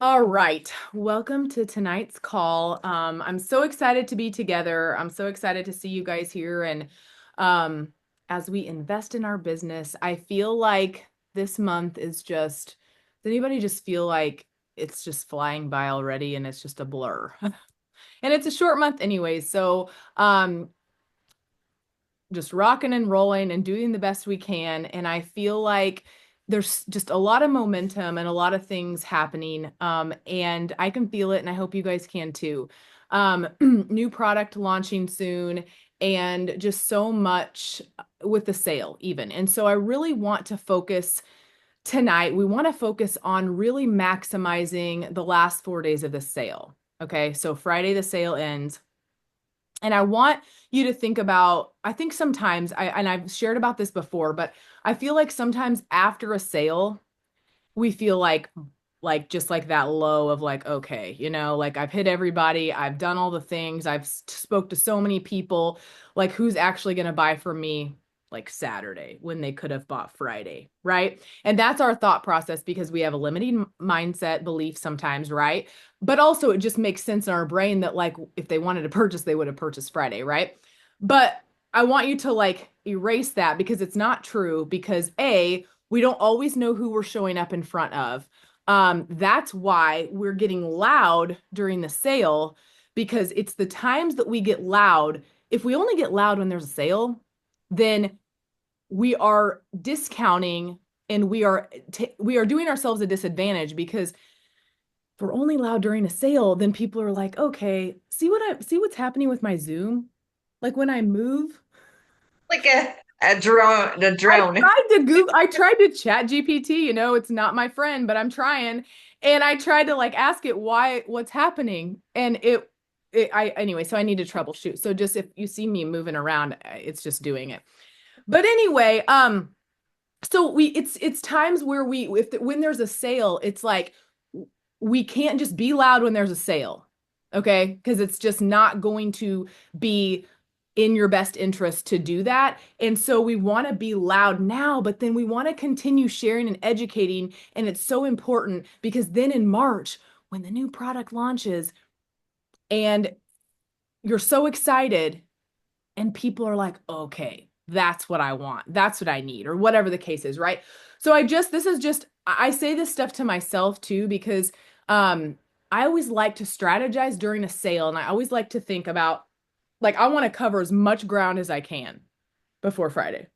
All right. Welcome to tonight's call. I'm so excited to be together. I'm so excited to see you guys here. And um, as we invest in our business, I feel like this month does anybody just feel like it's just flying by already and it's just a blur? And it's a short month anyways. So just rocking and rolling and doing the best we can. And I feel like there's just a lot of momentum and a lot of things happening. And I can feel it, and I hope you guys can too. New product launching soon, and just so much with the sale, even. And so I really want to focus tonight. We want to focus on really maximizing the last 4 days of the sale. Okay, so Friday the sale ends. And I want you to think about, I think sometimes and I've shared about this before, but I feel like sometimes after a sale, we feel like just like that low of like, okay, like I've hit everybody, I've done all the things, I've spoke to so many people, like who's actually going to buy from me like Saturday when they could have bought Friday, right? And that's our thought process because we have a limiting mindset belief sometimes, right? But also it just makes sense in our brain that like if they wanted to purchase, they would have purchased Friday, right? But I want you to like erase that because it's not true because we don't always know who we're showing up in front of. That's why we're getting loud during the sale because it's the times that we get loud. If we only get loud when there's a sale, then we are discounting and we are doing ourselves a disadvantage because if we're only loud during a sale, then people are like, okay, see what's happening with my Zoom? Like when I move, Like a drone, a I drone. tried to Google, I tried to chat GPT, it's not my friend, but I'm trying. And I tried to like ask it what's happening. And anyway, so I need to troubleshoot. So just if you see me moving around, it's just doing it. But anyway, so it's times where when there's a sale, it's like we can't just be loud when there's a sale. Okay? Because it's just not going to be in your best interest to do that. And so we want to be loud now, but then we want to continue sharing and educating. And it's so important because then in March, when the new product launches and you're so excited, and people are like, okay, that's what I want. That's what I need, or whatever the case is, right? So this is just, I say this stuff to myself too, because I always like to strategize during a sale. And I always like to think about, like, I want to cover as much ground as I can before Friday.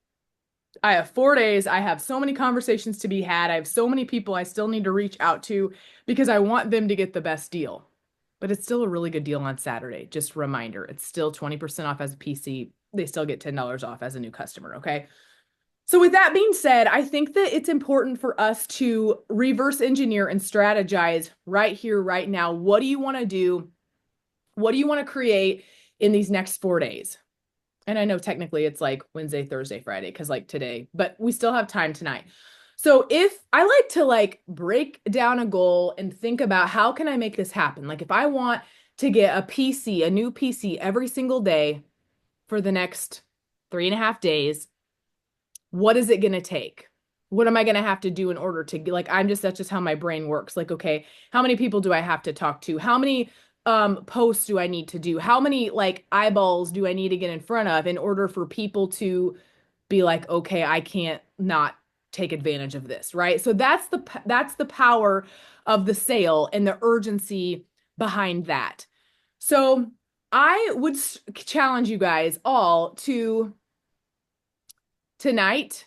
I have 4 days. I have so many conversations to be had. I have so many people I still need to reach out to because I want them to get the best deal. But it's still a really good deal on Saturday. Just a reminder, it's still 20% off as a PC. They still get $10 off as a new customer. Okay. So, with that being said, I think that it's important for us to reverse engineer and strategize right here, right now. What do you want to do? What do you want to create in these next 4 days? And I know technically it's like Wednesday, Thursday, Friday, because like today, but we still have time tonight. So if I like to like break down a goal and think about how can I make this happen? Like if I want to get a new PC every single day for the next 3.5 days, what is it going to take? What am I going to have to do in order to like, that's just how my brain works. Like, okay, how many people do I have to talk to? How many posts do I need to do? How many like eyeballs do I need to get in front of in order for people to be like, okay, I can't not take advantage of this, right? So that's the power of the sale and the urgency behind that. So I would challenge you guys all to tonight,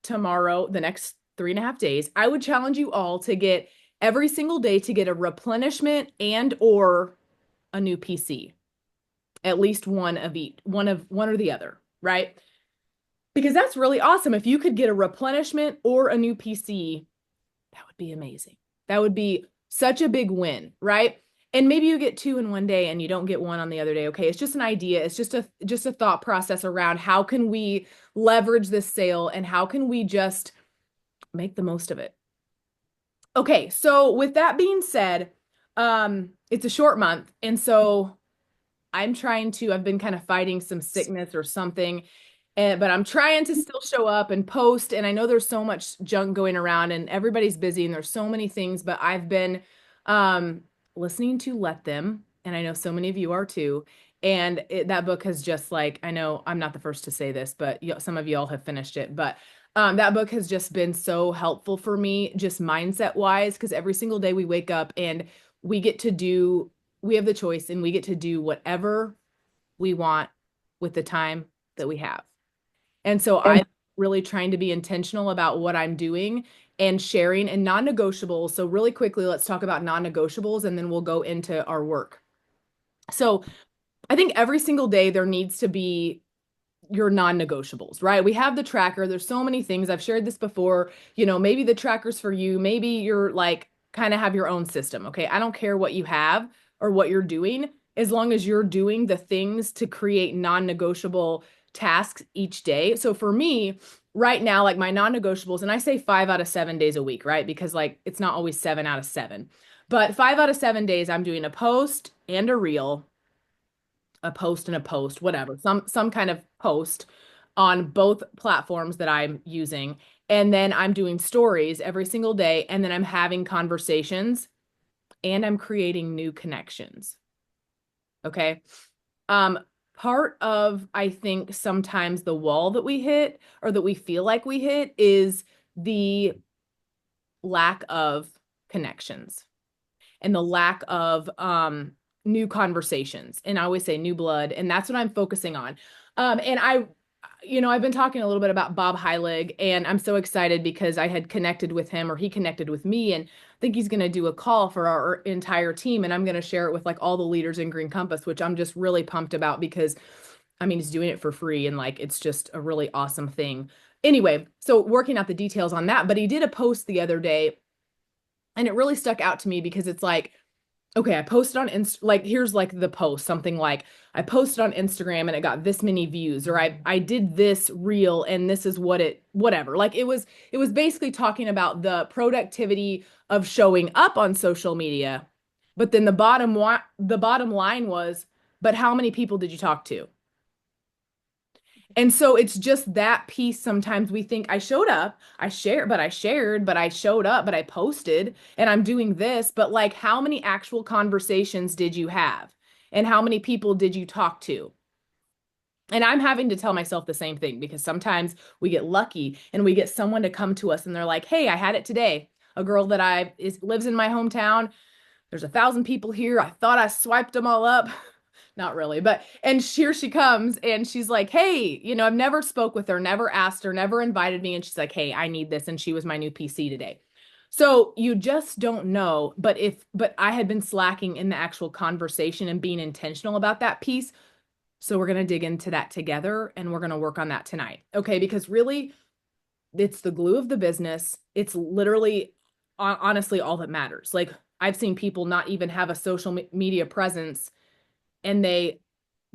tomorrow, the next 3.5 days, I would challenge you all to get every single day to get a replenishment and or a new PC. At least one of each, one or the other, right? Because that's really awesome. If you could get a replenishment or a new PC, that would be amazing. That would be such a big win, right? And maybe you get two in one day and you don't get one on the other day. Okay, it's just an idea. It's just a thought process around how can we leverage this sale and how can we just make the most of it. Okay, so with that being said, it's a short month, and so I've been kind of fighting some sickness or something, but I'm trying to still show up and post. And I know there's so much junk going around and everybody's busy and there's so many things, but I've been Um, Listening to Let Them, and I know so many of you are too. And that book has just like, I know I'm not the first to say this, but some of y'all have finished it. But that book has just been so helpful for me, just mindset wise, because every single day we wake up and we get to do, we have the choice and we get to do whatever we want with the time that we have. And so I'm really trying to be intentional about what I'm doing and sharing and non-negotiables. So really quickly, let's talk about non-negotiables and then we'll go into our work. So I think every single day there needs to be your non-negotiables, right? We have the tracker. There's so many things. I've shared this before. Maybe the tracker's for you. Maybe you're like kind of have your own system. Okay. I don't care what you have or what you're doing, as long as you're doing the things to create non-negotiable tasks each day. So for me, right now, like my non-negotiables, and I say 5 out of 7 days a week, right? Because like it's not always 7 out of 7, but 5 out of 7 days, I'm doing a post and a reel, a post and a post, whatever, some kind of post on both platforms that I'm using. And then I'm doing stories every single day. And then I'm having conversations and I'm creating new connections. Okay. Um, Part of, I think, sometimes the wall that we hit or that we feel like we hit is the lack of connections and the lack of new conversations. And I always say new blood, and that's what I'm focusing on. And I've been talking a little bit about Bob Heilig, and I'm so excited because I had connected with him, or he connected with me, and I think he's going to do a call for our entire team, and I'm going to share it with like all the leaders in Green Compass, which I'm just really pumped about because I mean, he's doing it for free, and like it's just a really awesome thing. Anyway, so working out the details on that, but he did a post the other day, and it really stuck out to me because it's like, okay, I posted on like here's like the post, something like I posted on Instagram and it got this many views, or I did this reel and this is what it whatever. Like it was basically talking about the productivity of showing up on social media. But then the bottom line was, but how many people did you talk to? And so it's just that piece. Sometimes we think I showed up, but I showed up, but I posted and I'm doing this. But like, how many actual conversations did you have? And how many people did you talk to? And I'm having to tell myself the same thing because sometimes we get lucky and we get someone to come to us and they're like, hey, I had it today. A girl that lives in my hometown. There's 1,000 people here. I thought I swiped them all up. Not really, but and here she comes and she's like, "Hey, I've never spoke with her, never asked her, never invited me." And she's like, "Hey, I need this." And she was my new PC today. So you just don't know, but I had been slacking in the actual conversation and being intentional about that piece. So we're going to dig into that together and we're going to work on that tonight. Okay, because really it's the glue of the business. It's literally honestly all that matters. Like I've seen people not even have a social media presence and they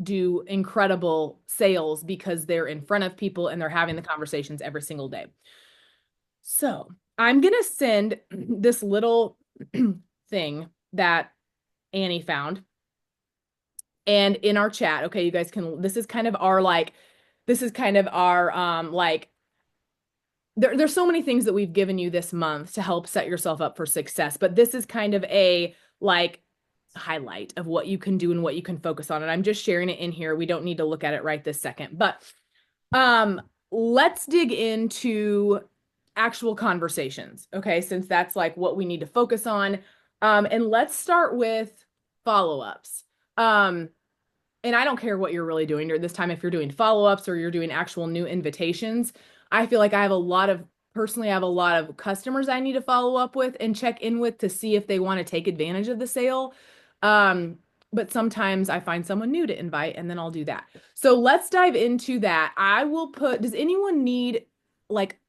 do incredible sales because they're in front of people and they're having the conversations every single day. So I'm going to send this little thing that Annie found and in our chat. Okay, you guys can, this is kind of our, like, there's so many things that we've given you this month to help set yourself up for success, but this is kind of a like highlight of what you can do and what you can focus on. And I'm just sharing it in here. We don't need to look at it right this second, but um, let's dig into actual conversations. Okay, since that's like what we need to focus on. And let's start with follow-ups. Um, and I don't care what you're really doing during this time, if you're doing follow-ups or you're doing actual new invitations. I feel like personally, I have a lot of customers I need to follow up with and check in with to see if they want to take advantage of the sale. Um, but sometimes I find someone new to invite and then I'll do that. So let's dive into that. Does anyone need like,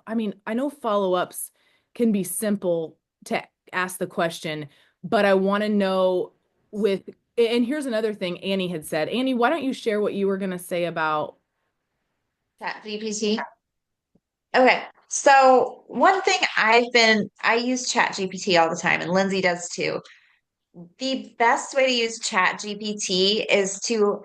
I mean, I know follow-ups can be simple to ask the question, but I want to know with and here's another thing Annie had said. Annie, why don't you share what you were going to say about ChatGPT. Okay. So one thing I use ChatGPT all the time, and Lindsay does too. The best way to use ChatGPT is to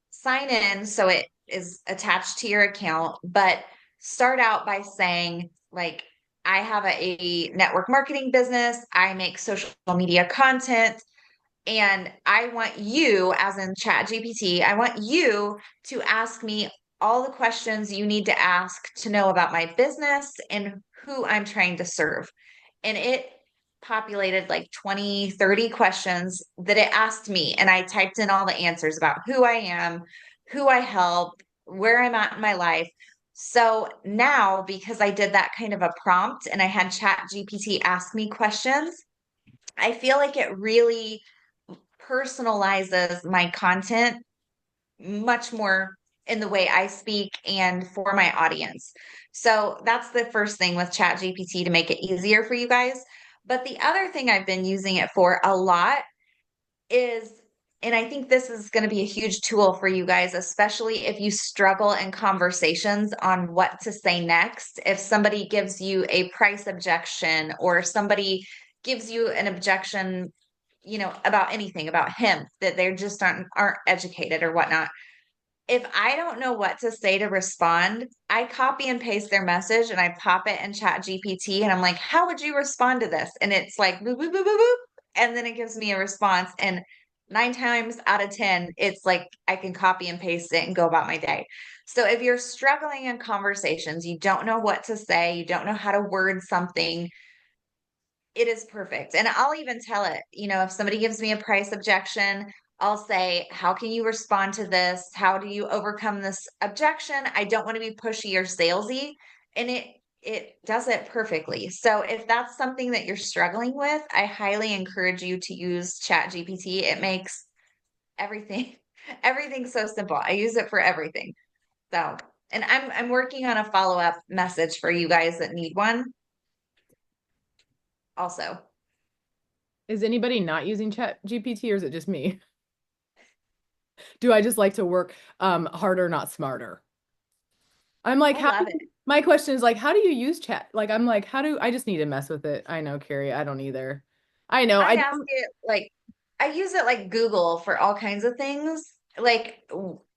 sign in so it is attached to your account, but start out by saying, like, I have a network marketing business. I make social media content. And I want you, as in ChatGPT, I want you to ask me all the questions you need to ask to know about my business and who I'm trying to serve. And it populated like 20, 30 questions that it asked me. And I typed in all the answers about who I am, who I help, where I'm at in my life. So now, because I did that kind of a prompt and I had ChatGPT ask me questions, I feel like it really personalizes my content much more in the way I speak and for my audience. So that's the first thing with ChatGPT to make it easier for you guys. But the other thing I've been using it for a lot is, and I think this is going to be a huge tool for you guys, especially if you struggle in conversations on what to say next. If somebody gives you a price objection or somebody gives you an objection, about anything about him that they just aren't educated or whatnot. If I don't know what to say to respond, I copy and paste their message and I pop it in Chat GPT and I'm like, how would you respond to this? And it's like boop, boop, boop, boop, boop. And then it gives me a response. And 9 times out of 10, it's like I can copy and paste it and go about my day. So if you're struggling in conversations, you don't know what to say, you don't know how to word something, it is perfect. And I'll even tell it, if somebody gives me a price objection, I'll say, how can you respond to this? How do you overcome this objection? I don't want to be pushy or salesy. And it does it perfectly. So if that's something that you're struggling with, I highly encourage you to use Chat GPT. It makes everything everything so simple. I use it for everything. So, and I'm working on a follow-up message for you guys that need one also. Is anybody not using Chat GPT or is it just me? Do I just like to work harder, not smarter? I'm like, I love it. my question is like, how do you use chat? Like, I'm like, how do I just need to mess with it? I know, Carrie, I don't either. I know. I I ask don't it like I use it like Google for all kinds of things. Like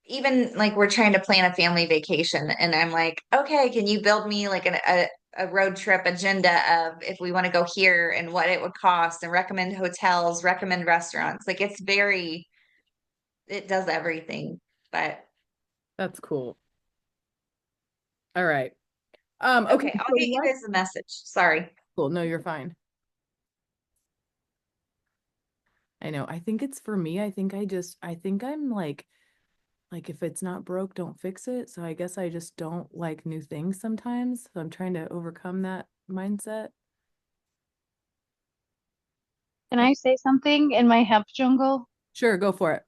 even like we're trying to plan a family vacation and I'm like, okay, can you build me like a road trip agenda of if we want to go here and what it would cost and recommend hotels, recommend restaurants. Like it does everything. But that's cool. All right. Okay, okay, I'll so get you guys a message. Sorry. cool. No, you're fine. I know. I think it's for me. I think I'm like if it's not broke, don't fix it. So I guess I just don't like new things sometimes. So I'm trying to overcome that mindset. Can I say something in my hemp jungle? Sure, go for it.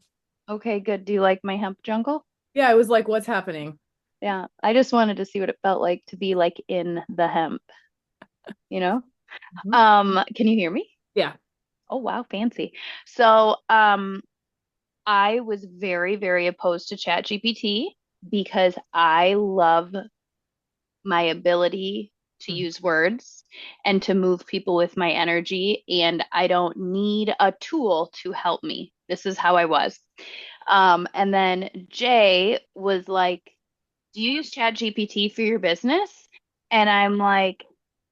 Okay, good. Do you like my hemp jungle? Yeah, I was like, what's happening? Yeah, I just wanted to see what it felt like to be like in the hemp, you know? Mhm. Can you hear me? Yeah. Oh, wow, fancy. So, I was very, very opposed to ChatGPT because I love my ability to Mhm. use words and to move people with my energy, and I don't need a tool to help me. This is how I was. And then Jay was like, do you use ChatGPT for your business? And I'm like,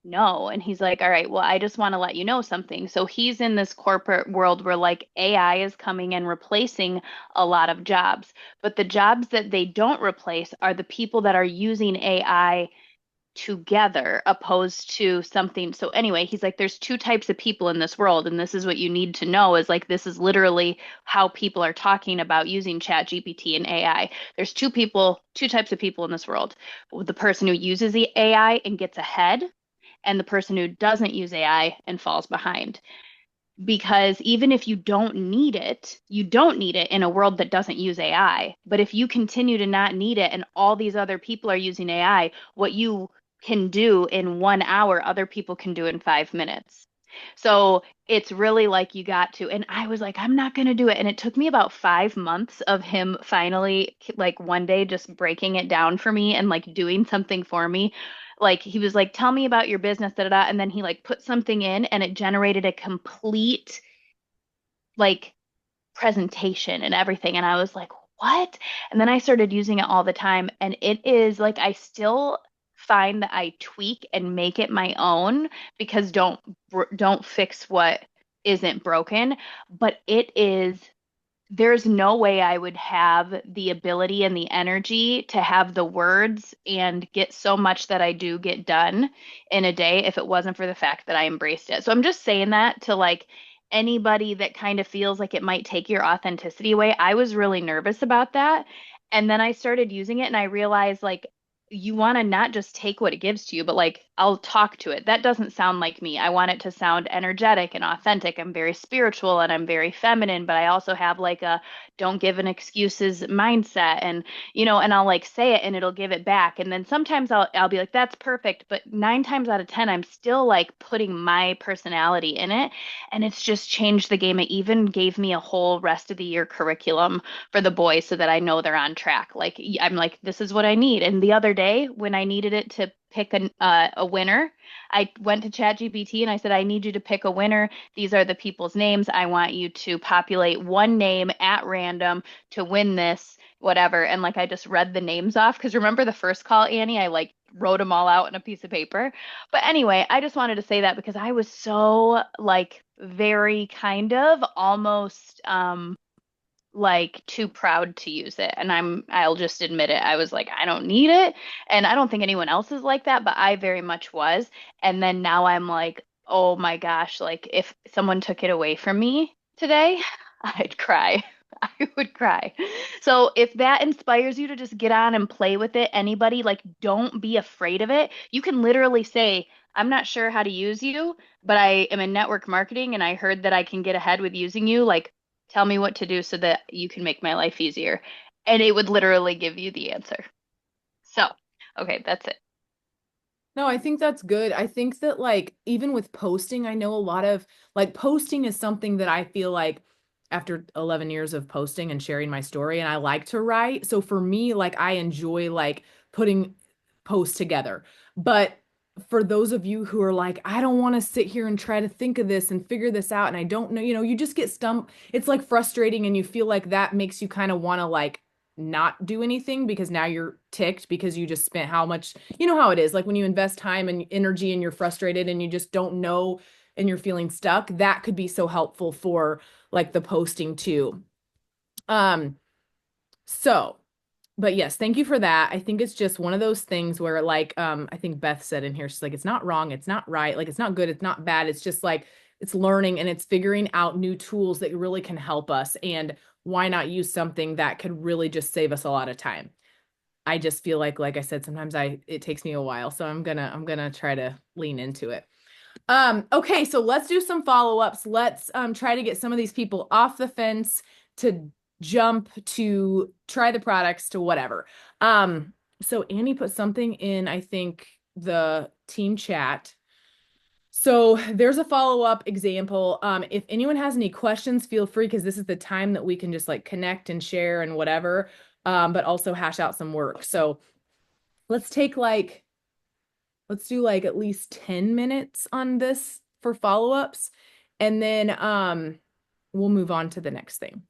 no. And he's like, all right, well, I just want to let you know something. So he's in this corporate world where like AI is coming and replacing a lot of jobs. But the jobs that they don't replace are the people that are using AI together opposed to something. So anyway, he's like, there's two types of people in this world, and this is what you need to know is like this is literally how people are talking about using Chat GPT and AI. There's two types of people in this world. The person who uses the AI and gets ahead, and the person who doesn't use AI and falls behind. Because even if you don't need it, you don't need it in a world that doesn't use AI. But if you continue to not need it and all these other people are using AI, what you can do in 1 hour, other people can do in 5 minutes. So it's really like you got to, and I was like, I'm not going to do it. And it took me about 5 months of him finally, like one day, just breaking it down for me and like doing something for me. Like he was like, tell me about your business, da da da. And then he like put something in and it generated a complete like presentation and everything. And I was like, what? And then I started using it all the time. And it is like, I still fine that I tweak and make it my own because don't fix what isn't broken, but it is there's no way I would have the ability and the energy to have the words and get so much that I do get done in a day if it wasn't for the fact that I embraced it. So I'm just saying that to like anybody that kind of feels like it might take your authenticity away. I was really nervous about that. And then I started using it and I realized like you want to not just take what it gives to you, but like I'll talk to it. That doesn't sound like me. I want it to sound energetic and authentic. I'm very spiritual and I'm very feminine, but I also have like a don't give an excuses mindset and and I'll like say it and it'll give it back. And then sometimes I'll be like that's perfect, but 9 times out of 10 I'm still like putting my personality in it and it's just changed the game. It even gave me a whole rest of the year curriculum for the boys so that I know they're on track. Like I'm like, this is what I need. And the other day when I needed it to pick a winner, I went to ChatGPT and I said, I need you to pick a winner. These are the people's names. I want you to populate one name at random to win this, whatever. And like I just read the names off because remember the first call, Annie, I like wrote them all out in a piece of paper. But anyway, I just wanted to say that because I was so like very kind of almost like too proud to use it. And I'll just admit it. I was like, I don't need it. And I don't think anyone else is like that, but I very much was. And then now I'm like, oh my gosh, like if someone took it away from me today, I'd cry. I would cry. So if that inspires you to just get on and play with it, anybody, like don't be afraid of it. You can literally say, I'm not sure how to use you, but I am in network marketing and I heard that I can get ahead with using you. Like tell me what to do so that you can make my life easier. And it would literally give you the answer. So, okay, that's it. No, I think that's good. I think that like even with posting, I know a lot of like posting is something that I feel like after 11 years of posting and sharing my story and I like to write. So for me, like I enjoy like putting posts together. But for those of you who are like, I don't want to sit here and try to think of this and figure this out and I don't know, you just get stumped. It's like frustrating and you feel like that makes you kind of want to like not do anything because now you're ticked because you just spent how much, how it is like when you invest time and energy and you're frustrated and you just don't know and you're feeling stuck. That could be so helpful for like the posting too. um so but yes, thank you for that. I think it's just one of those things where like I think Beth said in here, she's like, it's not wrong, it's not right, like it's not good, it's not bad, it's just like it's learning and it's figuring out new tools that really can help us. And why not use something that could really just save us a lot of time? I just feel like I said, sometimes it takes me a while. So I'm gonna try to lean into it. Okay, so let's do some follow-ups. Let's try to get some of these people off the fence to jump to try the products to whatever. So Annie put something in, I think, the team chat. So there's a follow-up example. If anyone has any questions, feel free because this is the time that we can just like connect and share and whatever, but also hash out some work. So let's take like let's do like at least 10 minutes on this for follow-ups and then we'll move on to the next thing.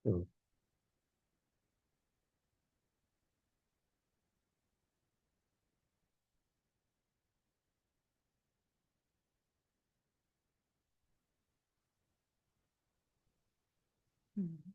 Hmm. Mhm.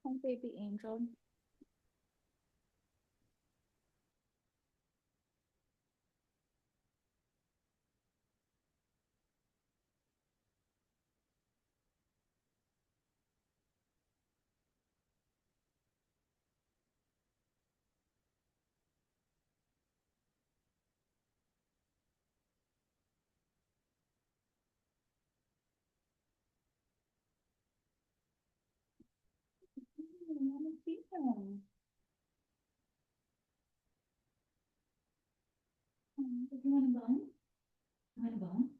Hi, baby angel. I want to see them. Do you want a bone? You want a bone?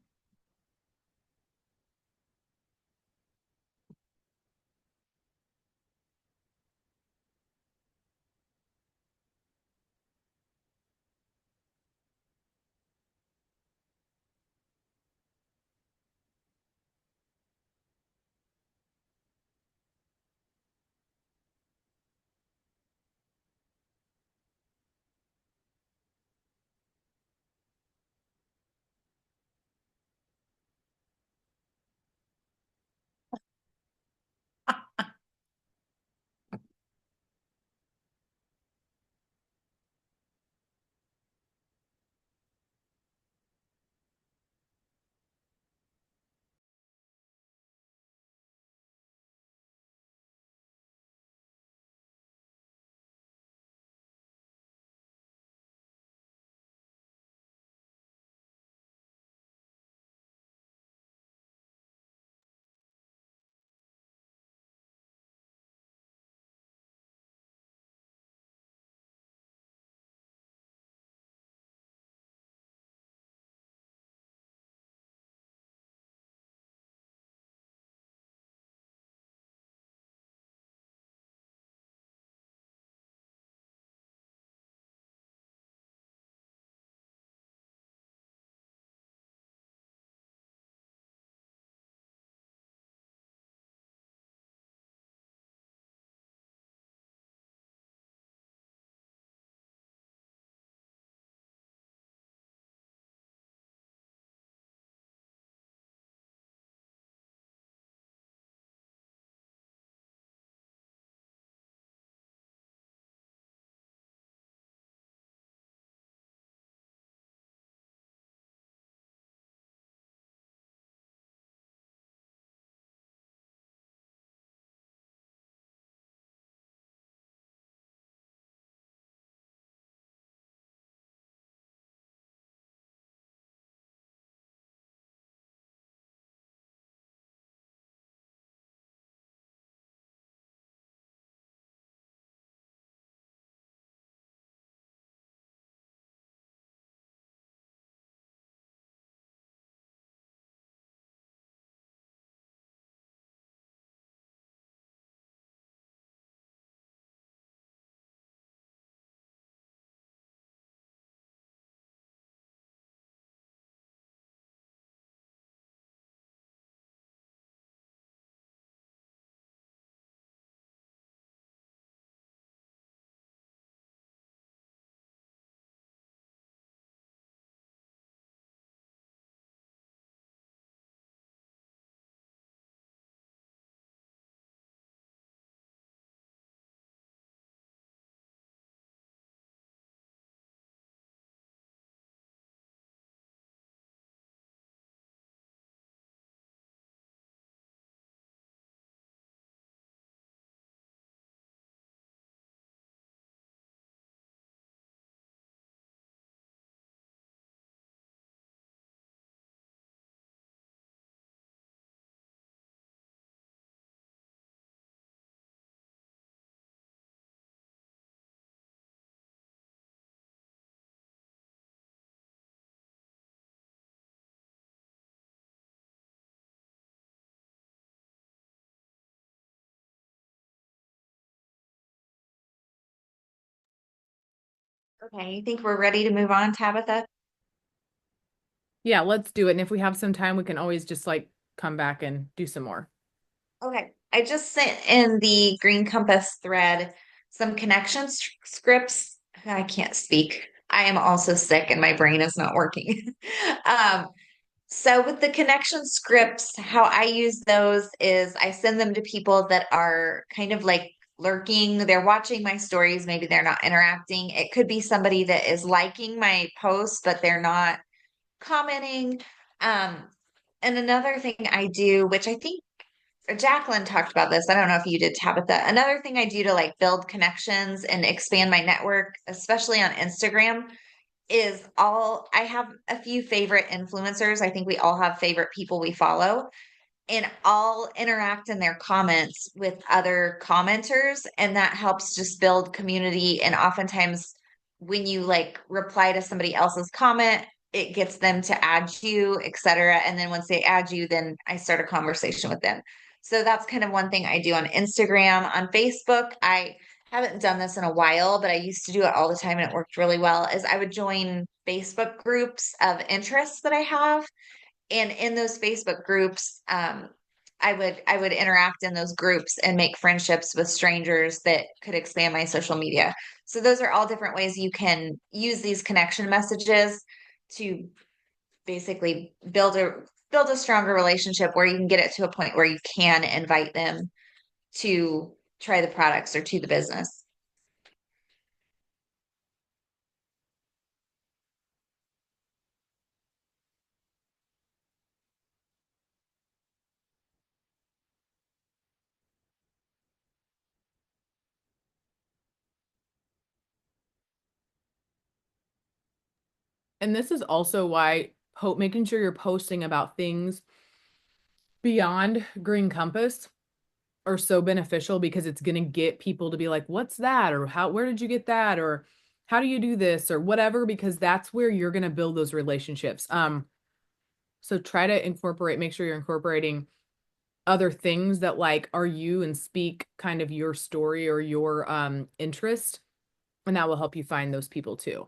Okay, you think we're ready to move on, Tabitha? Yeah, let's do it. And if we have some time, we can always just like come back and do some more. Okay, I just sent in the Green Compass thread some scripts. I can't speak. I am also sick and my brain is not working. Um, so with the connection scripts, how I use those is I send them to people that are kind of like lurking. They're watching my stories, maybe they're not interacting. It could be somebody that is liking my posts, but they're not commenting. Um, and another thing I do, which I think Jacqueline talked about this. I don't know if you did, Tabitha. Another thing I do to like build connections and expand my network, especially on Instagram, is I have a few favorite influencers. I think we all have favorite people we follow, and I'll interact in their comments with other commenters, and that helps just build community. And oftentimes, when you like reply to somebody else's comment, it gets them to add you, etc. And then once they add you, then I start a conversation with them. So that's kind of one thing I do on Instagram. On Facebook, I haven't done this in a while, but I used to do it all the time and it worked really well. Is I would join Facebook groups of interests that I have, and in those Facebook groups, I would interact in those groups and make friendships with strangers that could expand my social media. So those are all different ways you can use these connection messages to basically build a stronger relationship where you can get it to a point where you can invite them to try the products or to the business. And this is also why making sure you're posting about things beyond Green Compass are so beneficial because it's going to get people to be like, what's that? Or where did you get that? Or how do you do this? Or whatever, because that's where you're going to build those relationships. So try to make sure you're incorporating other things that like are you and speak kind of your story or your interest. And that will help you find those people too.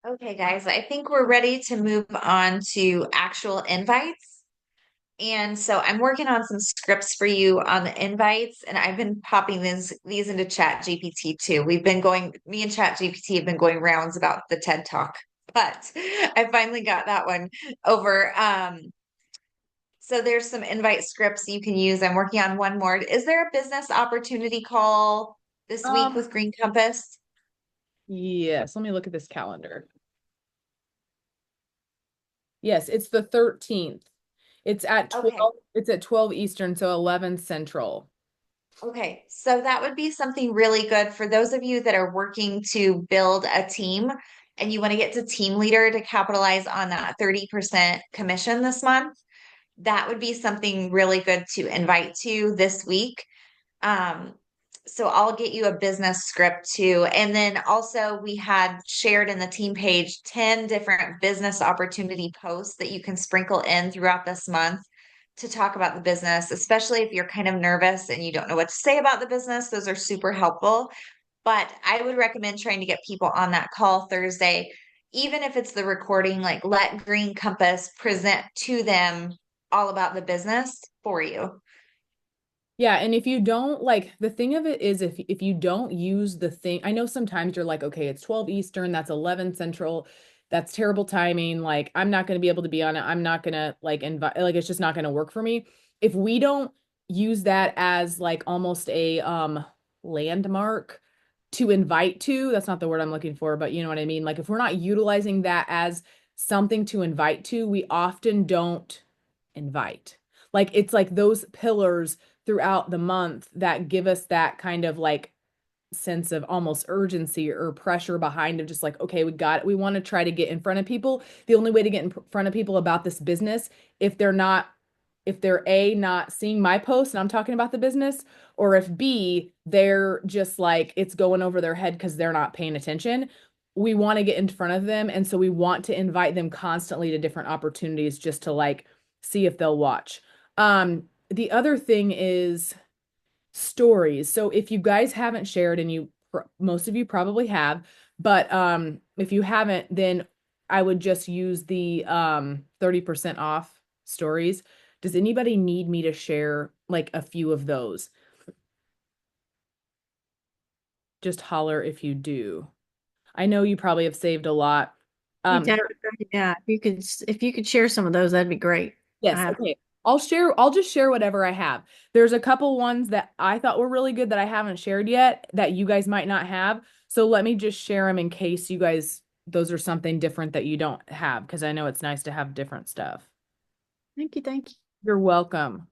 Okay, guys, I think we're ready to move on to actual invites. And so I'm working on some scripts for you on the invites, and I've been popping these into Chat GPT too. Me and Chat GPT have been going rounds about the TED Talk, but I finally got that one over. So there's some invite scripts you can use. I'm working on one more. Is there a business opportunity call this week Um, with Green Compass? yes, let me look at this calendar. Yes, it's the 13th. It's at Okay. 12, it's at 12 Eastern, so 11 Central. Okay, so that would be something really good for those of you that are working to build a team and you want to get to team leader to capitalize on that 30% commission this month. That would be something really good to invite to this week. Um, so I'll get you a business script too. And then also we had shared in the team page 10 different business opportunity posts that you can sprinkle in throughout this month to talk about the business, especially if you're kind of nervous and you don't know what to say about the business. Those are super helpful. But I would recommend trying to get people on that call Thursday, even if it's the recording, like let Green Compass present to them all about the business for you. Yeah, and if you don't like the thing of it is if you don't use the thing, I know sometimes you're like, okay, it's 12 Eastern, that's 11 Central. That's terrible timing. Like I'm not going to be able to be on it. I'm not going to like invite like it's just not going to work for me. If we don't use that as like almost a landmark to invite to, that's not the word I'm looking for, but you know what I mean? Like if we're not utilizing that as something to invite to, we often don't invite. Like it's like those pillars throughout the month that give us that kind of like sense of almost urgency or pressure behind of just like, okay, we got it. We want to try to get in front of people. The only way to get in front of people about this business, if they're not, if they're A, not seeing my post and I'm talking about the business, or if B, they're just like, it's going over their head because they're not paying attention. We want to get in front of them. And so we want to invite them constantly to different opportunities just to like see if they'll watch. The other thing is, stories. So if you guys haven't shared and most of you probably have, but if you haven't, then I would just use the 30% off stories. Does anybody need me to share like a few of those? Just holler if you do. I know you probably have saved a lot. You Um, definitely, yeah, if you could share some of those, that'd be great. I Yes, have, okay. I'll just share whatever I have. There's a couple ones that I thought were really good that I haven't shared yet that you guys might not have. So let me just share them in case you guys those are something different that you don't have because I know it's nice to have different stuff. thank you, thank you. You're welcome.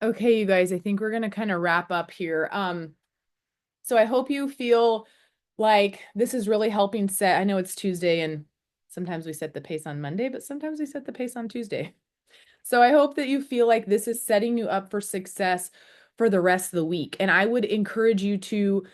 Okay, you guys, I think we're gonna kind of wrap up here. So I hope you feel like this is really helping set. I know it's Tuesday and sometimes we set the pace on Monday, but sometimes we set the pace on Tuesday. So I hope that you feel like this is setting you up for success for the rest of the week. And I would encourage you to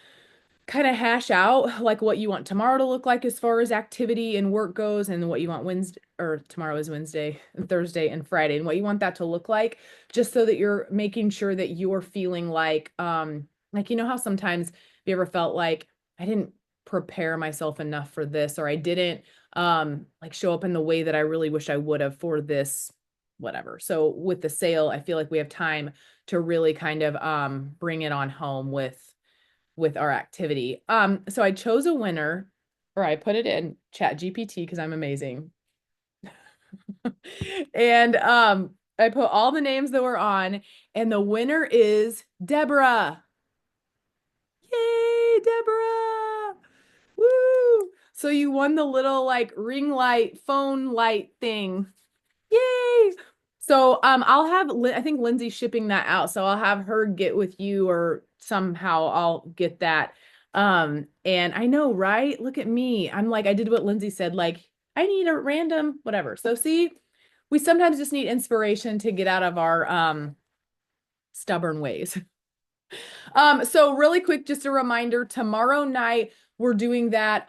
kind of hash out like what you want tomorrow to look like as far as activity and work goes, and what you want Wednesday, or tomorrow is Wednesday and Thursday and Friday, and what you want that to look like, just so that you're making sure that you're feeling like, you know how sometimes have you ever felt like I didn't prepare myself enough for this, or I didn't like show up in the way that I really wish I would have for this whatever. So with the sale, I feel like we have time to really kind of bring it on home with our activity. So I chose a winner, or I put it in ChatGPT because I'm amazing. And I put all the names that were on, and the winner is Deborah. Yay, Deborah! Woo! So you won the little like ring light, phone light thing. Yay! So I'll have I think Lindsay's shipping that out, so I'll have her get with you, or somehow I'll get that. And I know, right? Look at me. I'm like I did what Lindsay said, like I need a random whatever. So see, we sometimes just need inspiration to get out of our stubborn ways. So really quick, just a reminder, tomorrow night we're doing that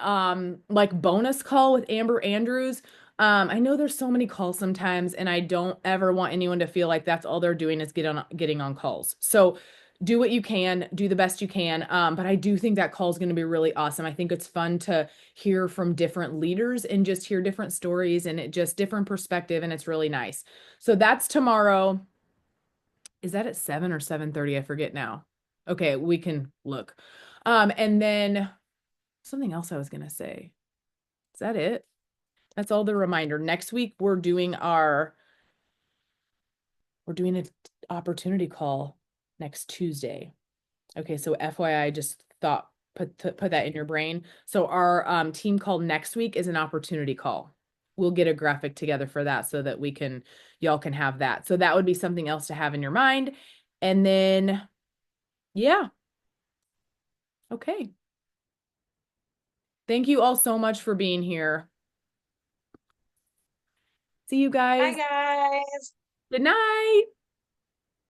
like bonus call with Amber Andrews. I know there's so many calls sometimes, and I don't ever want anyone to feel like that's all they're doing is getting on calls. So do what you can, do the best you can. But I do think that call is going to be really awesome. I think it's fun to hear from different leaders and just hear different stories, and it just different perspective, and it's really nice. So that's tomorrow. Is that at 7 or 7:30? I forget now. Okay, we can look. And then something else I was gonna say. Is that it? That's all the reminder. Next week we're doing an opportunity call next Tuesday. Okay, so FYI, just thought put that in your brain. So our team call next week is an opportunity call. We'll get a graphic together for that so that y'all can have that. So that would be something else to have in your mind. And then yeah. Okay. Thank you all so much for being here. See you Bye, guys. guys. Good night.